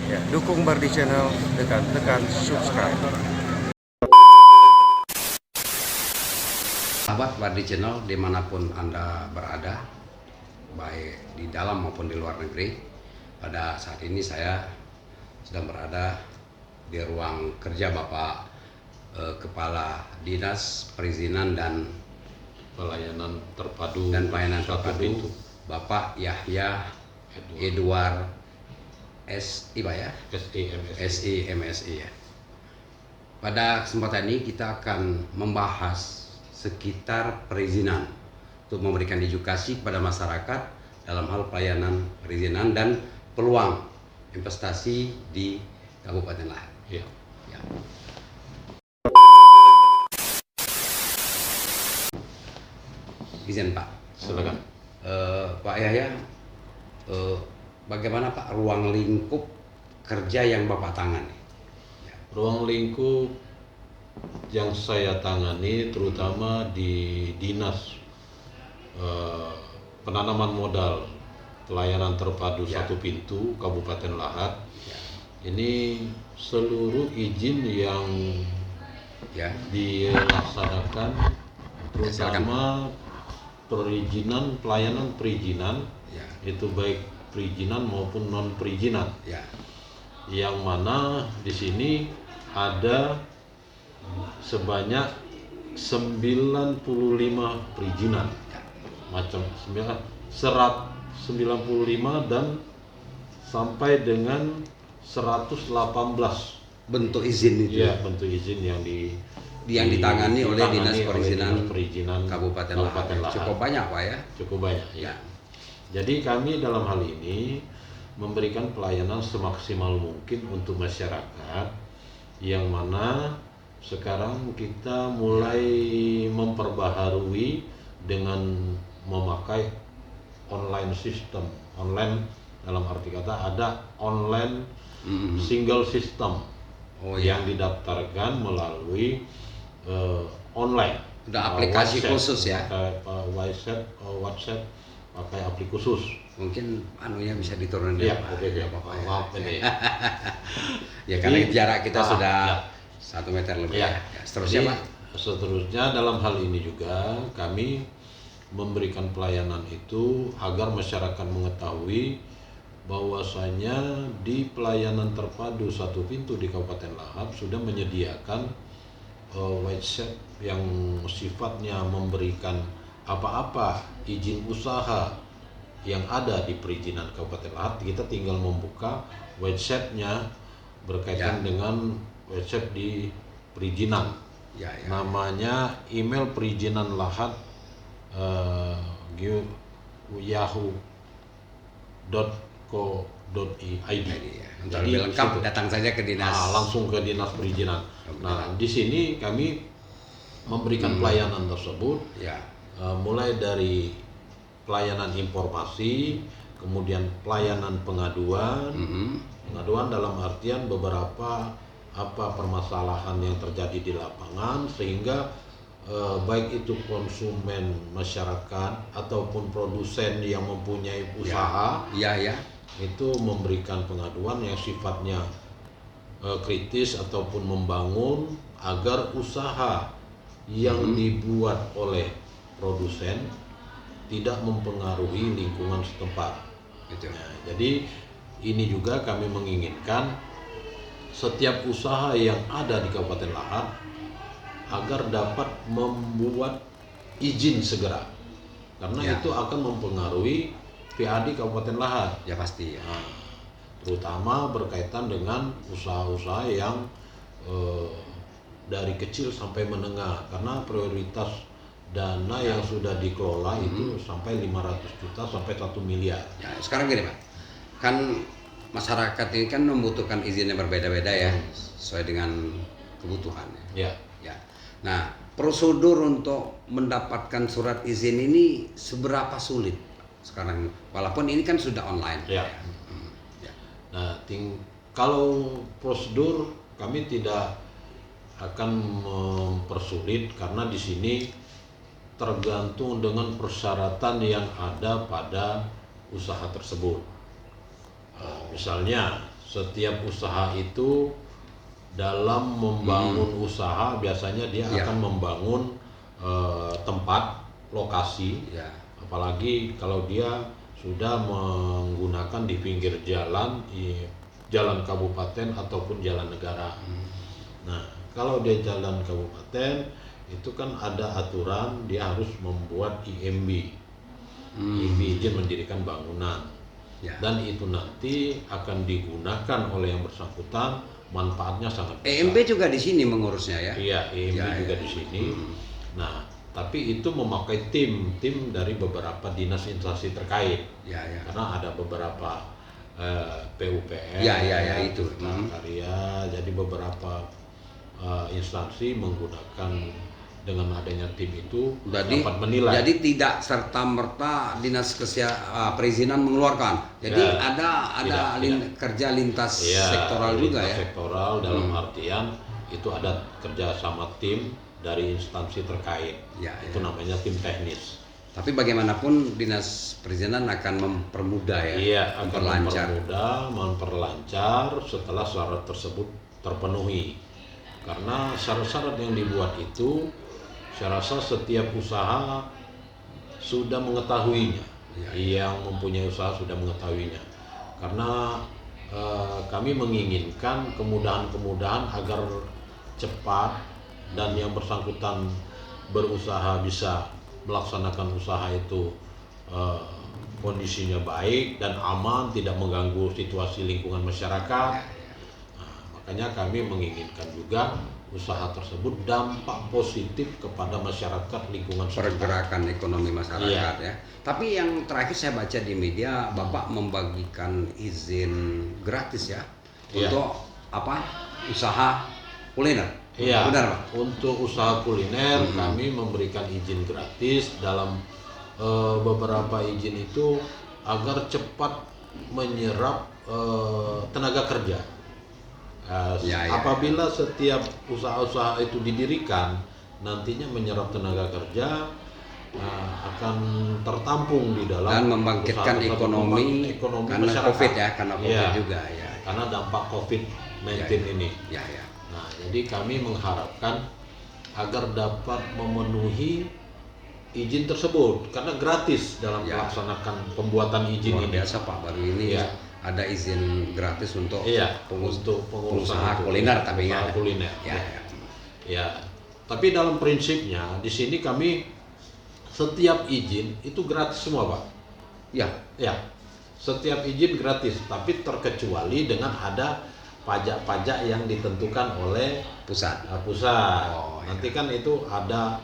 Ya, dukung Bardi Channel dengan tekan subscribe. Sahabat Bardi Channel dimanapun Anda berada, baik di dalam maupun di luar negeri, pada saat ini saya sedang berada di ruang kerja Bapak Kepala Dinas Perizinan dan Pelayanan Terpadu Pelayanan Satu Terpadu Pintu Bapak Yahya Edward SI ya? SI MSI ya. Pada kesempatan ini kita akan membahas sekitar perizinan untuk memberikan edukasi kepada masyarakat dalam hal pelayanan perizinan dan peluang investasi di Kabupaten Lahat. ya. Ya. Izin Pak. Silakan. Pak Yahya, bagaimana Pak ruang lingkup kerja yang Bapak tangani? Ruang lingkup yang saya tangani terutama di Dinas Penanaman Modal Pelayanan Terpadu Ya. Satu Pintu Kabupaten Lahat. Ya. Ini seluruh izin yang Ya. dilaksanakan terutama perizinan, pelayanan perizinan, Ya. itu baik perizinan maupun non perizinan, Ya. yang mana di sini ada sebanyak 95 perizinan, macam 195 dan sampai dengan 118 Bentuk izin itu ya bentuk izin yang ditangani oleh Dinas Perizinan Kabupaten Lahat. Cukup banyak Pak ya. Cukup banyak ya. Jadi kami dalam hal ini memberikan pelayanan semaksimal mungkin untuk masyarakat, yang mana sekarang kita mulai memperbaharui dengan memakai online system. Online dalam arti kata ada online single system yang didaftarkan melalui online. Udah aplikasi WhatsApp, khusus ya. pakai WhatsApp pakai aplikasi khusus. Mungkin anunya bisa diturunin Iya, Pak. oke. Nggak apa-apa ya. Maaf ini. Ya karena jarak kita Ah, sudah ya. 1 meter lebih Ya. ya. Seterusnya Jadi, Pak. seterusnya dalam hal ini juga kami memberikan pelayanan itu agar masyarakat mengetahui bahwasanya di pelayanan terpadu Satu Pintu di Kabupaten Lahat sudah menyediakan website yang sifatnya memberikan apa-apa izin usaha yang ada di perizinan Kabupaten Lahat. Kita tinggal membuka websitenya berkaitan dengan website di perizinan. Ya. Namanya email perizinan Lahat yahoo.co.id. Untuk lebih lengkap situ. datang saja ke dinas. Langsung ke dinas perizinan. Nah, di sini kami memberikan pelayanan tersebut, Ya. mulai dari pelayanan informasi, kemudian pelayanan pengaduan. Pengaduan dalam artian beberapa permasalahan yang terjadi di lapangan, sehingga baik itu konsumen masyarakat ataupun produsen yang mempunyai usaha Ya. itu memberikan pengaduan yang sifatnya kritis ataupun membangun agar usaha yang dibuat oleh produsen tidak mempengaruhi lingkungan setempat. Gitu. Nah, jadi ini juga kami menginginkan setiap usaha yang ada di Kabupaten Lahat agar dapat membuat izin segera, karena itu akan mempengaruhi PAD Kabupaten Lahat. Ya pasti ya. Nah, terutama berkaitan dengan usaha-usaha yang dari kecil sampai menengah, karena prioritas dana yang sudah dikelola itu sampai 500 juta sampai 1 miliar. Ya, sekarang gini Pak, kan masyarakat ini kan membutuhkan izin yang berbeda-beda ya, sesuai dengan kebutuhannya. Ya. Nah, prosedur untuk mendapatkan surat izin ini seberapa sulit sekarang? Walaupun ini kan sudah online. Ya. Nah, kalau prosedur kami tidak akan mempersulit, karena di sini tergantung dengan persyaratan yang ada pada usaha tersebut. Misalnya setiap usaha itu dalam membangun usaha biasanya dia Ya. akan membangun tempat lokasi, Ya. apalagi kalau dia sudah menggunakan di pinggir jalan, jalan kabupaten ataupun jalan negara. Nah, kalau dia jalan kabupaten itu kan ada aturan dia harus membuat IMB, IMB izin mendirikan bangunan. Ya. Dan itu nanti akan digunakan oleh yang bersangkutan, manfaatnya sangat besar. EMB juga di sini mengurusnya ya? Iya, IMB Ya, juga ya. di sini. Nah, tapi itu memakai tim dari beberapa dinas instansi terkait. Ya, ya. Karena ada beberapa PUPR, Ya, itu. Karya, jadi beberapa instansi menggunakan dengan adanya tim itu dapat menilai. Jadi tidak serta merta dinas perizinan mengeluarkan. Jadi Ya, ada tidak. kerja lintas Iya, sektoral juga lintas ya. sektoral dalam artian itu ada kerja sama tim dari instansi terkait. Ya, Itu ya. namanya tim teknis. Tapi bagaimanapun dinas perizinan akan mempermudah ya. Iya, akan memperlancar. memperlancar setelah syarat tersebut terpenuhi. Karena syarat-syarat yang dibuat itu, saya rasa setiap usaha sudah mengetahuinya. Yang mempunyai usaha sudah mengetahuinya. Karena kami menginginkan kemudahan-kemudahan agar cepat dan yang bersangkutan berusaha bisa melaksanakan usaha itu kondisinya baik dan aman, tidak mengganggu situasi lingkungan masyarakat. Nah, makanya kami menginginkan juga usaha tersebut dampak positif kepada masyarakat lingkungan sekitar. Pergerakan ekonomi masyarakat Iya. ya. Tapi yang terakhir saya baca di media, Bapak membagikan izin gratis ya Iya. untuk usaha kuliner. Iya, Benar Pak? untuk usaha kuliner kami memberikan izin gratis dalam beberapa izin itu agar cepat menyerap tenaga kerja. Apabila setiap usaha-usaha itu didirikan, nantinya menyerap tenaga kerja akan tertampung di dalam Dan membangkitkan usaha tersebut, ekonomi karena masyarakat. COVID ya, karena COVID Iya, juga ya. karena dampak COVID-19 Ya. ini. Ya, ya. Nah, jadi kami mengharapkan agar dapat memenuhi izin tersebut karena gratis dalam Ya. melaksanakan pembuatan izin Luar ini. biasa Pak, baru ini Iya. ada izin gratis untuk Iya, untuk pengurusan pengusaha itu. kuliner tapi Pengusaha ya. kuliner. Ya, ya. Ya, tapi dalam prinsipnya di sini kami setiap izin itu gratis semua, Pak. Ya, Ya, setiap izin gratis, tapi terkecuali dengan ada pajak-pajak yang ditentukan oleh pusat. pusat. Oh, iya. Nanti kan itu ada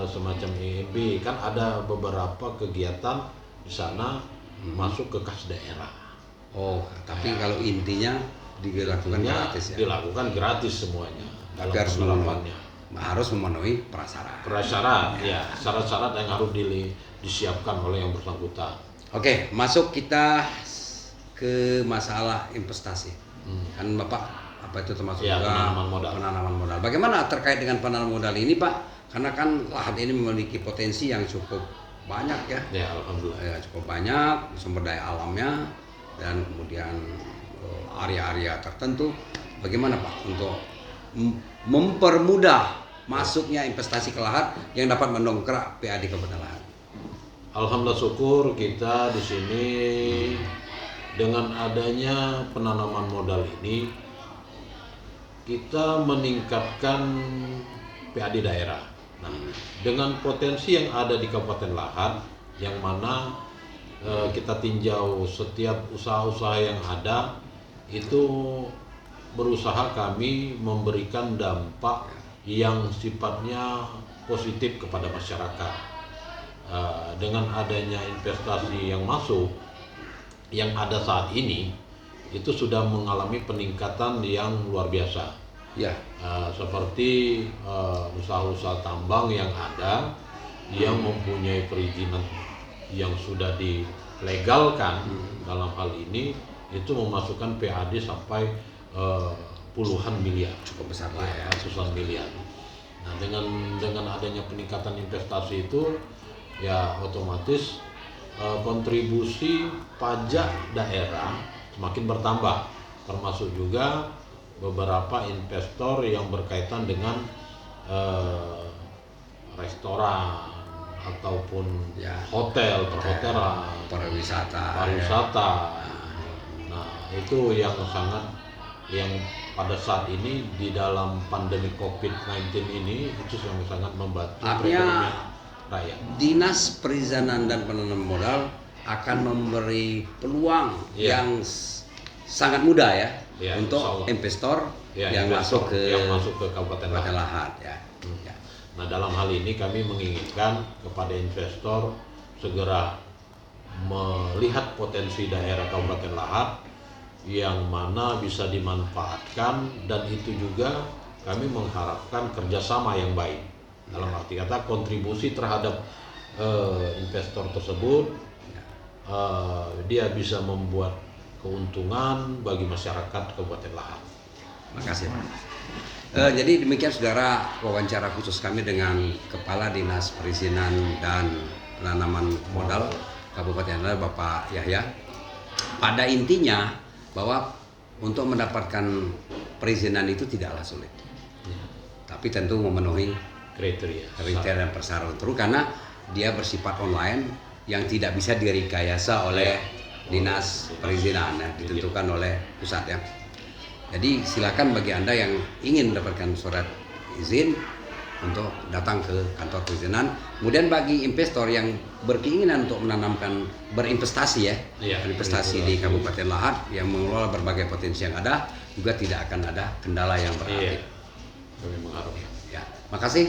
semacam IMB, kan ada beberapa kegiatan di sana masuk ke kas daerah. Oh, tapi kalau intinya dilakukan Intinya gratis ya. dilakukan gratis semuanya dalam Tapi penerapannya. harus memenuhi prasyarat. Prasyarat, ya, syarat-syarat yang harus disiapkan oleh yang bersangkutan. Oke, masuk kita ke masalah investasi. Kan Bapak apa itu termasuk Ya, juga penanaman modal. penanaman modal. Bagaimana terkait dengan penanaman modal ini, Pak? Karena kan lahan ini memiliki potensi yang cukup banyak ya. Ya, alhamdulillah. Ya, cukup banyak sumber daya alamnya dan kemudian area-area tertentu. Bagaimana Pak untuk mempermudah masuknya investasi ke lahan yang dapat mendongkrak PAD Kabupaten Lahat? Alhamdulillah, syukur kita di sini dengan adanya penanaman modal ini kita meningkatkan PAD daerah. Nah, dengan potensi yang ada di Kabupaten Lahat, yang mana kita tinjau setiap usaha-usaha yang ada, itu berusaha kami memberikan dampak yang sifatnya positif kepada masyarakat. Dengan adanya investasi yang masuk, yang ada saat ini, itu sudah mengalami peningkatan yang luar biasa. Ya, Seperti usaha-usaha tambang yang ada yang mempunyai perizinan yang sudah dilegalkan dalam hal ini itu memasukkan PAD sampai puluhan miliar, cukup besar lah ya. ratusan miliar. Nah, dengan adanya peningkatan investasi itu ya otomatis kontribusi pajak daerah semakin bertambah. termasuk juga beberapa investor yang berkaitan dengan restoran ataupun Ya. hotel, perhotelan, pariwisata. pariwisata. Nah, itu yang pada saat ini di dalam pandemi COVID-19 ini itu sangat membantu Artinya perekonomian rakyat. Dinas Perizinan dan Penanaman Modal akan memberi peluang Ya. yang sangat mudah ya, Ya, untuk insya Allah. investor Ya, yang investor masuk ke Kabupaten Kabupaten Lahat. Lahat ya. Ya. Nah, dalam hal ini kami menginginkan kepada investor segera melihat potensi daerah Kabupaten Lahat yang mana bisa dimanfaatkan, dan itu juga kami mengharapkan kerjasama yang baik. Dalam arti kata kontribusi terhadap investor tersebut, dia bisa membuat keuntungan bagi masyarakat Kabupaten Lahat. Makasih Pak. Jadi demikian saudara wawancara khusus kami dengan Kepala Dinas Perizinan dan Penanaman Modal Kabupaten Lahat, Bapak Yahya. Pada intinya bahwa untuk mendapatkan perizinan itu tidaklah sulit, tapi tentu memenuhi kriteria dan persyaratan terus, karena dia bersifat online yang tidak bisa direkayasa oleh Dinas Perizinan, ya, ditentukan oleh pusat ya. Jadi silakan bagi Anda yang ingin mendapatkan surat izin untuk datang ke kantor perizinan. Kemudian bagi investor yang berkeinginan untuk berinvestasi ya, berinvestasi di Kabupaten Lahat yang mengelola berbagai potensi yang ada, juga tidak akan ada kendala yang berarti. Kami mengharapkan. Ya, makasih.